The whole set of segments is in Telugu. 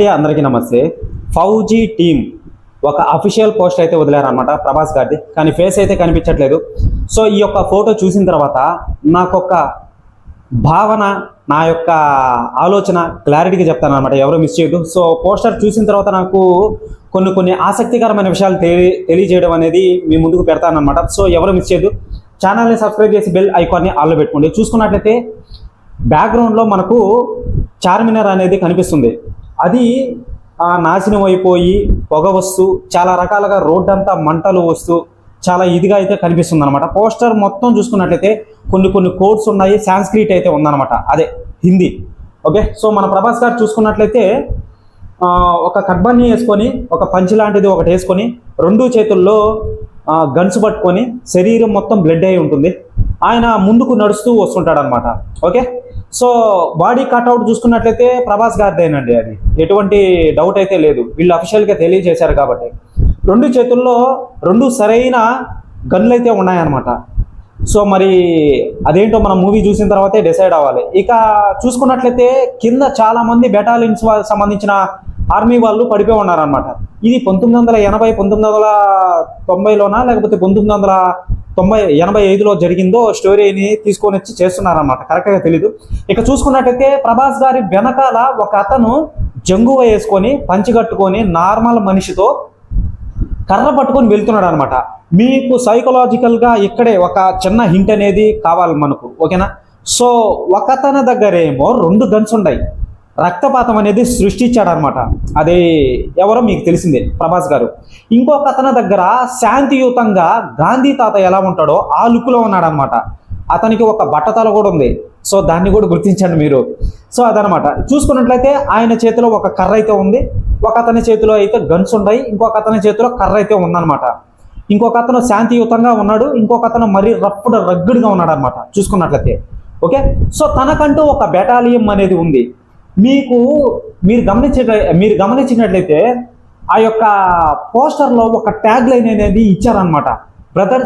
అందరికీ నమస్తే. ఫౌజీ టీమ్ ఒక అఫీషియల్ పోస్ట్ అయితే వదిలారనమాట ప్రభాస్ గారిది, కానీ ఫేస్ అయితే కనిపించట్లేదు. సో ఈ యొక్క ఫోటో చూసిన తర్వాత నాకొక భావన, నా యొక్క ఆలోచన క్లారిటీగా చెప్తాను అనమాట, ఎవరో మిస్ చేయదు. సో పోస్టర్ చూసిన తర్వాత నాకు కొన్ని ఆసక్తికరమైన విషయాలు తెలియజేయడం అనేది మీ ముందుకు పెడతాను అనమాట. సో ఎవరో మిస్ చేయదు, ఛానల్ని సబ్స్క్రైబ్ చేసి బెల్ ఐకాన్ని ఆన్లో పెట్టుకోండి. చూసుకున్నట్లయితే బ్యాక్గ్రౌండ్లో మనకు చార్మినార్ అనేది కనిపిస్తుంది. అది నాశనం అయిపోయి పొగ వస్తూ చాలా రకాలుగా రోడ్డు అంతా మంటలు వస్తూ చాలా ఇదిగా అయితే కనిపిస్తుంది అనమాట. పోస్టర్ మొత్తం చూసుకున్నట్లయితే కొన్ని కోడ్స్ ఉన్నాయి, సాంస్క్రిట్ అయితే ఉందన్నమాట, అదే హిందీ. ఓకే, సో మన ప్రభాస్ గారు చూసుకున్నట్లయితే ఒక కడ్బన్ని వేసుకొని, ఒక పంచి లాంటిది ఒకటి వేసుకొని, రెండు చేతుల్లో గన్స్ పట్టుకొని, శరీరం మొత్తం బ్లడ్ అయి ఉంటుంది. ఆయన ముందుకు నడుస్తూ వస్తుంటాడు అనమాట. ఓకే, సో బాడీ కట్అవుట్ చూసుకున్నట్లయితే ప్రభాస్ గారిదేనండి, అది ఎటువంటి డౌట్ అయితే లేదు, వీళ్ళు అఫీషియల్గా తెలియజేశారు కాబట్టి. రెండు చేతుల్లో రెండు సరైన గన్లు అయితే ఉన్నాయన్నమాట. సో మరి అదేంటో మనం మూవీ చూసిన తర్వాతే డిసైడ్ అవ్వాలి. ఇక చూసుకున్నట్లయితే కింద చాలామంది బెటాలియన్స్ సంబంధించిన ఆర్మీ వాళ్ళు పడిపోయి ఉన్నారనమాట. ఇది 1980, 1990లోనా లేకపోతే 1985లో జరిగిందో స్టోరీని తీసుకొని వచ్చి చేస్తున్నారన్నమాట, కరెక్ట్గా తెలీదు. ఇక చూసుకున్నట్టయితే ప్రభాస్ గారి వెనకాల ఒక అతను జంగువ వేసుకొని, పంచి కట్టుకొని, నార్మల్ మనిషితో కర్ర పట్టుకొని వెళ్తున్నాడు అనమాట. మీకు సైకలాజికల్గా ఇక్కడే ఒక చిన్న హింట్ అనేది కావాలి మనకు, ఓకేనా? సో ఒక అతని దగ్గరేమో 2 గన్స్ ఉన్నాయి, రక్తపాతం అనేది సృష్టించాడనమాట. అదే ఎవరో మీకు తెలిసిందే, ప్రభాస్ గారు. ఇంకొక అతని దగ్గర శాంతియుతంగా గాంధీ తాత ఎలా ఉంటాడో ఆ లుక్లో ఉన్నాడనమాట. అతనికి ఒక బట్టతల కూడా ఉంది, సో దాన్ని కూడా గుర్తించండి మీరు. సో అదనమాట. చూసుకున్నట్లయితే ఆయన చేతిలో ఒక కర్ర అయితే ఉంది, ఒక అతని చేతిలో అయితే గన్స్ ఉన్నాయి, ఇంకొక అతని చేతిలో కర్ర అయితే ఉందన్నమాట. ఇంకొక అతను శాంతియుతంగా ఉన్నాడు, ఇంకొక అతను మరీ రగ్గుడుగా ఉన్నాడు అనమాట చూసుకున్నట్లయితే. ఓకే, సో తనకంటూ ఒక బెటాలియం అనేది ఉంది. మీరు గమనించినట్లయితే ఆ యొక్క పోస్టర్లో ఒక ట్యాగ్ లైన్ అనేది ఇచ్చారనమాట. బ్రదర్,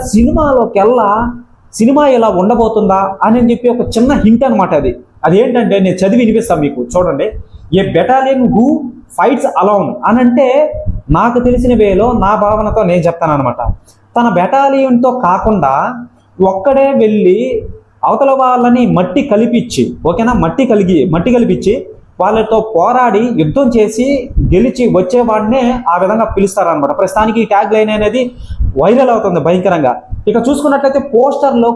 సినిమా ఎలా ఉండబోతుందా అని చెప్పి ఒక చిన్న హింట్ అనమాట. అది ఏంటంటే నేను చదివి వినిపిస్తాను మీకు, చూడండి. ఏ బెటాలియన్ హూ ఫైట్స్ అలౌన్ అని అంటే, నాకు తెలిసిన వేలో నా భావనతో నేను చెప్తాను అనమాట. తన బెటాలియన్తో కాకుండా ఒక్కడే వెళ్ళి అవతల వాళ్ళని మట్టి కలిపించి, ఓకేనా, మట్టి కలిపించి వాళ్ళతో పోరాడి యుద్ధం చేసి గెలిచి వచ్చేవాడినే ఆ విధంగా పిలుస్తారనమాట. ప్రస్తుతానికి ట్యాగ్ లైన్ అనేది వైరల్ అవుతుంది భయంకరంగా. ఇక చూసుకున్నట్లయితే పోస్టర్లో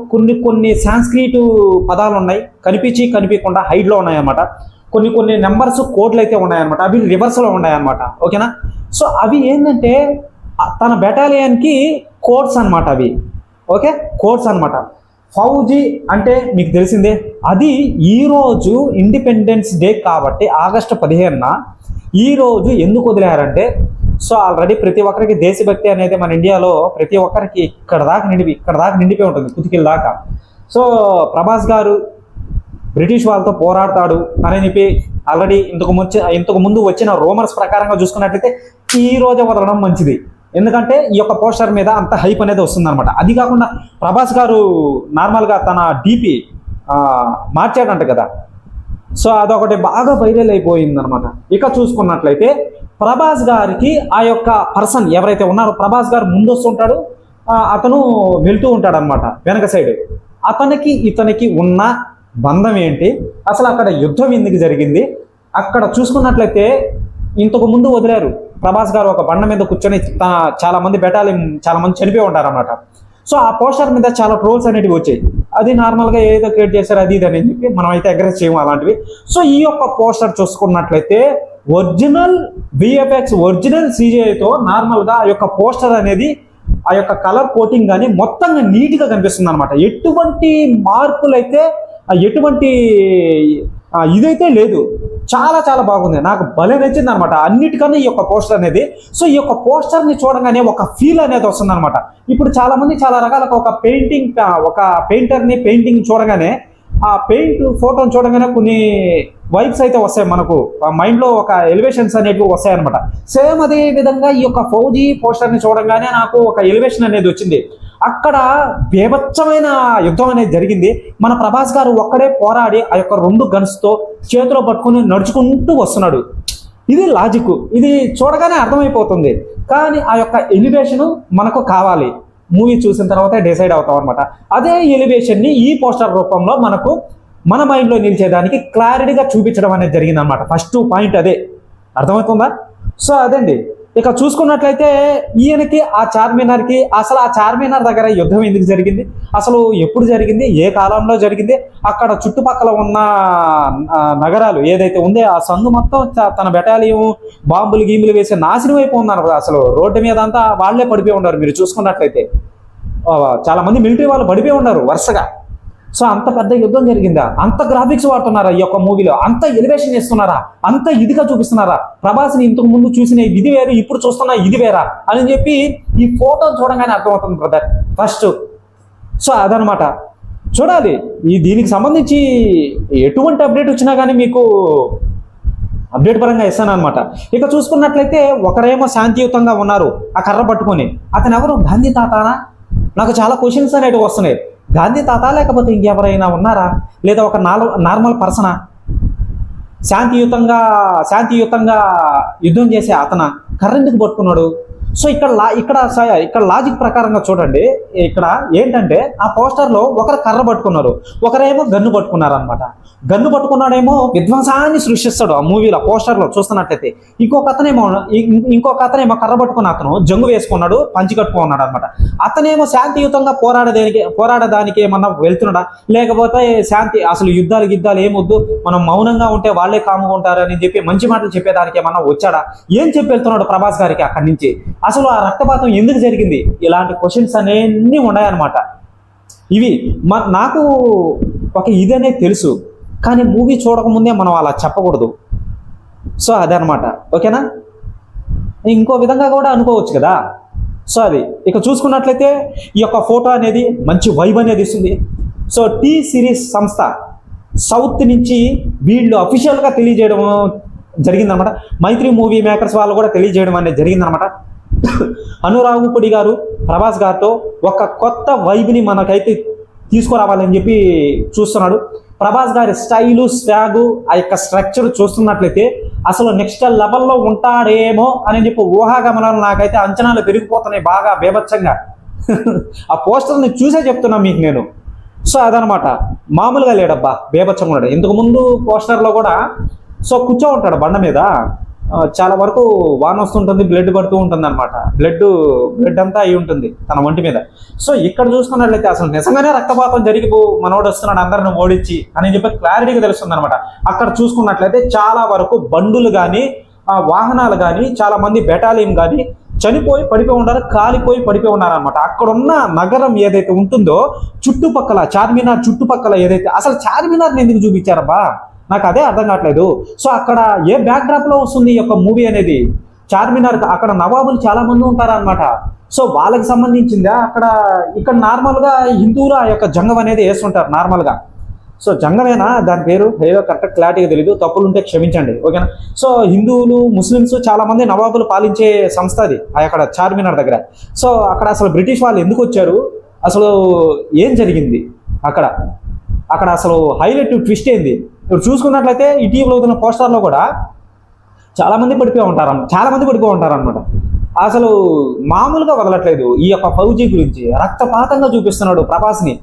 కొన్ని సాంస్క్రిట్ పదాలు ఉన్నాయి, కనిపించకుండా హైడ్లో ఉన్నాయన్నమాట. కొన్ని నెంబర్స్ కోడ్లు అయితే ఉన్నాయన్నమాట, అవి రివర్స్లో ఉన్నాయన్నమాట. ఓకేనా, సో అవి ఏంటంటే తన బెటాలియన్కి కోడ్స్ అనమాట అవి. ఓకే, కోడ్స్ అనమాట. ఫౌజీ అంటే మీకు తెలిసిందే, అది ఈరోజు ఇండిపెండెన్స్ డే కాబట్టి ఆగస్టు 15న ఈరోజు ఎందుకు వదిలేయారంటే, సో ఆల్రెడీ ప్రతి ఒక్కరికి దేశభక్తి అనేది మన ఇండియాలో ప్రతి ఒక్కరికి ఇక్కడ దాకా నిండిపోయి ఉంటుంది, కుతికిల దాకా. సో ప్రభాస్ గారు బ్రిటిష్ వాళ్ళతో పోరాడతాడు అని చెప్పి ఆల్రెడీ ఇంతకు ముందు వచ్చిన రూమర్స్ ప్రకారంగా చూసుకున్నట్లయితే ఈ రోజే వదలడం మంచిది. ఎందుకంటే ఈ యొక్క పోస్టర్ మీద అంత హైప్ అనేది వస్తుందన్నమాట. అది కాకుండా ప్రభాస్ గారు నార్మల్గా తన డీపీ మార్చాడంట కదా, సో అదొకటి బాగా వైరల్ అయిపోయిందనమాట. ఇక చూసుకున్నట్లయితే ప్రభాస్ గారికి ఆ యొక్క పర్సన్ ఎవరైతే ఉన్నారో, ప్రభాస్ గారు ముందు వస్తుంటాడు, అతను వెళ్తూ ఉంటాడు అనమాట వెనక సైడ్. ఇతనికి ఉన్న బంధం ఏంటి, అసలు అక్కడ యుద్ధం ఎందుకు జరిగింది, అక్కడ చూసుకున్నట్లయితే ఇంతకు ముందు వదిలేరు ప్రభాస్ గారు ఒక బండ మీద కూర్చొని చాలా మంది చనిపోయి ఉంటారు అన్నమాట. సో ఆ పోస్టర్ మీద చాలా ట్రోల్స్ అనేటివి వచ్చాయి. అది నార్మల్గా ఏదో క్రియేట్ చేశారు అది ఇది అని చెప్పి మనం అయితే ఎంకరేజ్ చేయము అలాంటివి. సో ఈ యొక్క పోస్టర్ చూసుకున్నట్లయితే ఒరిజినల్ విఎఫ్ఎక్స్, ఒరిజినల్ CGIతో నార్మల్గా ఆ యొక్క పోస్టర్ అనేది, ఆ యొక్క కలర్ కోటింగ్ కానీ మొత్తంగా నీట్గా కనిపిస్తుంది అనమాట. ఎటువంటి మార్పులు అయితే, ఎటువంటి ఇదైతే లేదు, చాలా బాగుంది, నాకు భలే నచ్చింది అనమాట అన్నిటికన్నా ఈ యొక్క పోస్టర్ అనేది. సో ఈ యొక్క పోస్టర్ని చూడగానే ఒక ఫీల్ అనేది వస్తుంది అనమాట. ఇప్పుడు చాలా మంది చాలా రకాల ఒక పెయింటర్ని పెయింటింగ్ చూడగానే, ఆ పెయింట్ ఫోటోని చూడగానే కొన్ని వైబ్స్ అయితే వస్తాయి మనకు మైండ్లో, ఒక ఎలివేషన్స్ అనేవి వస్తాయి అనమాట. సేమ్ అదే విధంగా ఈ యొక్క ఫౌజీ పోస్టర్ని చూడగానే నాకు ఒక ఎలివేషన్ అనేది వచ్చింది. అక్కడ బీభత్సమైన యుద్ధం అనేది జరిగింది. మన ప్రభాస్ గారు ఒక్కడే పోరాడి ఆ యొక్క 2 గన్స్తో చేతిలో పట్టుకుని నడుచుకుంటూ వస్తున్నాడు. ఇది లాజిక్, ఇది చూడగానే అర్థమైపోతుంది. కానీ ఆ యొక్క ఎలివేషన్ మనకు కావాలి, మూవీ చూసిన తర్వాతే డిసైడ్ అవుతాం అనమాట. అదే ఎలివేషన్ని ఈ పోస్టర్ రూపంలో మనకు మన మైండ్లో నిలిచేదానికి క్లారిటీగా చూపించడం అనేది జరిగింది అనమాట. ఫస్ట్ పాయింట్ అదే, అర్థమవుతుందా? సో అదండి. ఇక చూసుకున్నట్లయితే ఈయనకి ఆ చార్మినార్కి, అసలు ఆ చార్మినార్ దగ్గర యుద్ధం ఎందుకు జరిగింది, అసలు ఎప్పుడు జరిగింది, ఏ కాలంలో జరిగింది, అక్కడ చుట్టుపక్కల ఉన్న నగరాలు ఏదైతే ఉందో ఆ సందు మొత్తం తన బెటాలియం బాంబులు గీంబులు వేసి నాశనం అయిపోతున్నారు. అసలు రోడ్డు మీద అంతా వాళ్లే పడిపోయి ఉన్నారు. మీరు చూసుకున్నట్లయితే చాలా మంది మిలిటరీ వాళ్ళు పడిపోయి ఉన్నారు వరుసగా. సో అంత పెద్ద యుద్ధం జరిగిందా, అంత గ్రాఫిక్స్ వాడుతున్నారా ఈ యొక్క మూవీలో, అంత ఎలివేషన్ చేస్తున్నారా, అంత ఇదిగా చూపిస్తున్నారా, ప్రభాస్ని ఇంతకు ముందు చూసిన ఇది వేరు, ఇప్పుడు చూస్తున్నా ఇది వేరా అని చెప్పి ఈ ఫోటో చూడగానే అర్థమవుతుంది బ్రదర్ ఫస్ట్. సో అదనమాట, చూడాలి. దీనికి సంబంధించి ఎటువంటి అప్డేట్ వచ్చినా కానీ మీకు అప్డేట్ పరంగా ఇస్తాను అనమాట. ఇక చూసుకున్నట్లయితే ఒకరేమో శాంతియుతంగా ఉన్నారు ఆ కర్ర పట్టుకొని, అతను ఎవరు, గాంధీ తాతానా? నాకు చాలా క్వశ్చన్స్ అనేటివి వస్తున్నాయి. గాంధీ తాత లేకపోతే ఇంకెవరైనా ఉన్నారా, లేదా ఒక నార్మల్ పర్సనా? శాంతియుతంగా యుద్ధం చేసే అతన కర్ర ఎందుకు పట్టుకున్నాడు? సో ఇక్కడ లాజిక్ ప్రకారంగా చూడండి, ఇక్కడ ఏంటంటే ఆ పోస్టర్లో ఒకరు కర్ర పట్టుకున్నారు, ఒకరేమో గన్ను పట్టుకున్నారు అనమాట. గన్ను పట్టుకున్నాడేమో విధ్వంసాన్ని సృష్టిస్తాడు ఆ మూవీలో పోస్టర్లో చూస్తున్నట్లయితే. ఇంకొక అతనేమో కర్ర పట్టుకున్న అతను జంగు వేసుకున్నాడు, పంచి కట్టుకున్నాడు అనమాట. అతనేమో శాంతియుతంగా పోరాడడానికి ఏమన్నా వెళ్తున్నాడా, లేకపోతే అసలు యుద్ధాలు ఏమొద్దు, మనం మౌనంగా ఉంటే వాళ్ళే కాముగా ఉంటారు అని చెప్పి మంచి మాటలు చెప్పేదానికి ఏమన్నా వచ్చాడా? ఏం చెప్పి వెళ్తున్నాడు ప్రభాస్ గారికి అక్కడి నుంచి? అసలు ఆ రక్తపాతం ఎందుకు జరిగింది? ఇలాంటి క్వశ్చన్స్ అనేవి ఉన్నాయన్నమాట. ఇవి నాకు ఒక ఇదనే తెలుసు, కానీ మూవీ చూడకముందే మనం అలా చెప్పకూడదు. సో అదనమాట, ఓకేనా? ఇంకో విధంగా కూడా అనుకోవచ్చు కదా. సో అది ఇక చూసుకున్నట్లయితే ఈ యొక్క ఫోటో అనేది మంచి వైబ్ అనేది ఇస్తుంది. సో టీ సిరీస్ సంస్థ సౌత్ నుంచి వీళ్ళు అఫీషియల్గా తెలియజేయడం జరిగిందనమాట. మైత్రి మూవీ మేకర్స్ వాళ్ళు కూడా తెలియజేయడం అనేది జరిగిందనమాట. అనురాగుపుడి గారు ప్రభాస్ గారితో ఒక కొత్త వైబ్ని మనకైతే తీసుకురావాలని చెప్పి చూస్తున్నాడు. ప్రభాస్ గారి స్టైలు, స్వాగు, ఆ యొక్క స్ట్రక్చర్ చూస్తున్నట్లయితే అసలు నెక్స్ట్ లెవెల్లో ఉంటాడేమో అని చెప్పి ఊహాగమనాలు నాకైతే అంచనాలు పెరిగిపోతున్నాయి బాగా బేభత్సంగా. ఆ పోస్టర్ని చూసే చెప్తున్నా మీకు నేను. సో అదనమాట, మామూలుగా లేడబ్బా, బేభత్సంగా ఉన్నాడు. ఇంతకుముందు పోస్టర్లో కూడా సో కూర్చో ఉంటాడు బండ మీద, చాలా వరకు వాన వస్తుంటుంది, బ్లడ్ పడుతూ ఉంటుంది అనమాట. బ్లడ్ అంతా అయి ఉంటుంది తన ఒంటి మీద. సో ఇక్కడ చూసుకున్నట్లయితే అసలు నిజంగానే రక్తపాతం జరిగిపో మనోడు వస్తున్నాడు అందరిని ఓడించి అని చెప్పి క్లారిటీగా తెలుస్తుంది అనమాట. అక్కడ చూసుకున్నట్లయితే చాలా వరకు బండులు కానీ వాహనాలు కానీ చాలా మంది బెటాలియన్ కానీ చనిపోయి పడిపోయి ఉన్నారు, కాలిపోయి పడిపోయి ఉన్నారనమాట. అక్కడున్న నగరం ఏదైతే ఉంటుందో చుట్టుపక్కల, చార్మినార్ చుట్టుపక్కల ఏదైతే, అసలు చార్మినార్ని ఎందుకు చూపించారబ్బా, నాకు అదే అర్థం కావట్లేదు. సో అక్కడ ఏ బ్యాక్డ్రాప్లో వస్తుంది ఈ యొక్క మూవీ అనేది? చార్మినార్, అక్కడ నవాబులు చాలా మంది ఉంటారనమాట. సో వాళ్ళకి సంబంధించిందా ఇక్కడ నార్మల్గా హిందువులు ఆ యొక్క జంగం అనేది వేస్తుంటారు నార్మల్గా. సో జంగమేనా దాని పేరు, ఏదో కరెక్ట్ క్లారిటీగా తెలీదు, తప్పులు ఉంటే క్షమించండి, ఓకేనా? సో హిందువులు, ముస్లిమ్స్ చాలా మంది నవాబులు పాలించే సంస్థ అది అక్కడ చార్మినార్ దగ్గర. సో అక్కడ అసలు బ్రిటిష్ వాళ్ళు ఎందుకు వచ్చారు, అసలు ఏం జరిగింది అక్కడ అసలు హైలైట్ ట్విస్ట్ ఏంది? ఇప్పుడు చూసుకున్నట్లయితే ఇటీవల అవుతున్న పోస్టర్లో కూడా చాలా మంది పడిపోయి ఉంటారు అనమాట. అసలు మామూలుగా వదలట్లేదు. ఈ యొక్క ఫౌజీ గురించి రక్తపాతంగా చూపిస్తున్నాడు ప్రభాస్ని.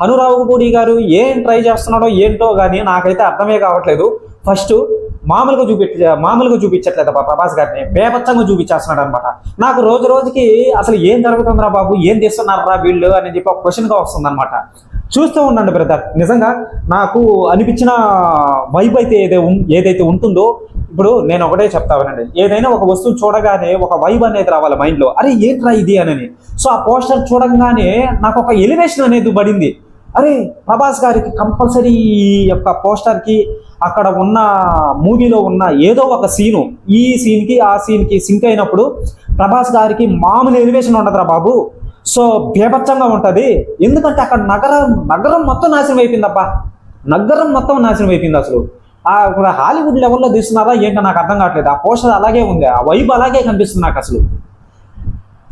అనురాగుపూడి గారు ఏం ట్రై చేస్తున్నాడో ఏంటో కానీ నాకైతే అర్థమే కావట్లేదు. ఫస్ట్ మామూలుగా చూపించట్లేదు ప్రభాస్ గారిని, బేపచ్చంగా చూపించేస్తున్నాడు అనమాట. నాకు రోజు రోజుకి అసలు ఏం జరుగుతుందిరా బాబు, ఏం చేస్తున్నారా వీళ్ళు అని చెప్పి ఒక క్వశ్చన్గా వస్తుంది అనమాట. చూస్తూ ఉండండి బ్రదర్, నిజంగా నాకు అనిపించిన వైబ్ అయితే ఏదైతే ఉంటుందో, ఇప్పుడు నేను ఒకటే చెప్తానండి, ఏదైనా ఒక వస్తువు చూడగానే ఒక వైబ్ అనేది రావాలి మైండ్లో, అరే ఏంట్రా ఇది అని. సో ఆ పోస్టర్ చూడగానే నాకు ఒక ఎలివేషన్ అనేది పడింది. అరే ప్రభాస్ గారికి కంపల్సరీ ఈ యొక్క పోస్టర్కి అక్కడ ఉన్న మూవీలో ఉన్న ఏదో ఒక సీను ఈ సీన్కి ఆ సీన్కి సింక్ అయినప్పుడు ప్రభాస్ గారికి మామూలు ఎలివేషన్ ఉండదురా బాబు. సో బేభత్సంగా ఉంటుంది. ఎందుకంటే అక్కడ నగరం మొత్తం నాశనం అయిపోయిందబ్బా, నగరం మొత్తం నాశనం అయిపోయింది. అసలు అక్కడ హాలీవుడ్ లెవెల్లో తీస్తున్నారా ఏంటో నాకు అర్థం కావట్లేదు. ఆ పోస్టర్ అలాగే ఉంది, ఆ వైబ్ అలాగే కనిపిస్తుంది నాకు అసలు.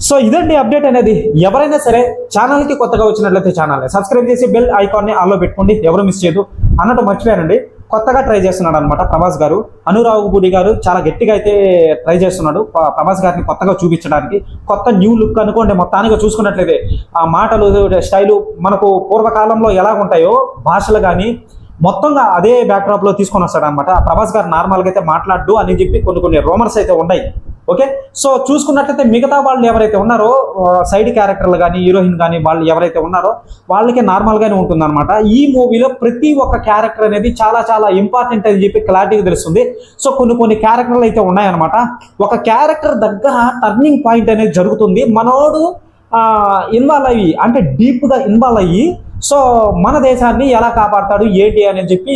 సో ఇదండి అప్డేట్ అనేది. ఎవరైనా సరే ఛానల్కి కొత్తగా వచ్చినట్లయితే ఛానల్ని సబ్స్క్రైబ్ చేసి బెల్ ఐకాన్ని ఆన్లో పెట్టుకోండి, ఎవరు మిస్ చేయదు. అన్నట్టు మర్చిపోయానండి, కొత్తగా ట్రై చేస్తున్నాడు అనమాట ప్రభాస్ గారు. అనురాగ్ బూడి గారు చాలా గట్టిగా అయితే ట్రై చేస్తున్నాడు ప్రభాస్ గారిని కొత్తగా చూపించడానికి. కొత్త న్యూ లుక్ అనుకోండి, మొత్తానికి చూసుకున్నట్లయితే ఆ మాటలు స్టైలు మనకు పూర్వకాలంలో ఎలా ఉంటాయో భాషలు కానీ మొత్తంగా అదే బ్యాక్డ్రాప్ లో తీసుకొని వస్తాడు అనమాట. ప్రభాస్ గారు నార్మల్గా అయితే మాట్లాడు అని చెప్పి కొన్ని రూమర్స్ అయితే ఉన్నాయి. ఓకే, సో చూసుకున్నట్లయితే మిగతా వాళ్ళు ఎవరైతే ఉన్నారో సైడ్ క్యారెక్టర్లు కానీ హీరోయిన్ కానీ వాళ్ళు ఎవరైతే ఉన్నారో వాళ్ళకి నార్మల్గానే ఉంటుంది అనమాట. ఈ మూవీలో ప్రతి ఒక్క క్యారెక్టర్ అనేది చాలా చాలా ఇంపార్టెంట్ అని చెప్పి క్లారిటీగా తెలుస్తుంది. సో కొన్ని క్యారెక్టర్లు అయితే ఉన్నాయన్నమాట. ఒక క్యారెక్టర్ దగ్గర టర్నింగ్ పాయింట్ అనేది జరుగుతుంది. మనోడు ఇన్వాల్వ్ అయ్యి అంటే డీప్గా ఇన్వాల్వ్ అయ్యి సో మన దేశాన్ని ఎలా కాపాడతాడు ఏంటి అని చెప్పి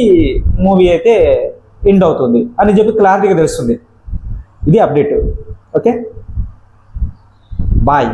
మూవీ అయితే ఎండ్ అవుతుంది అని చెప్పి క్లారిటీగా తెలుస్తుంది. ఇది అప్డేట్. Okay, bye.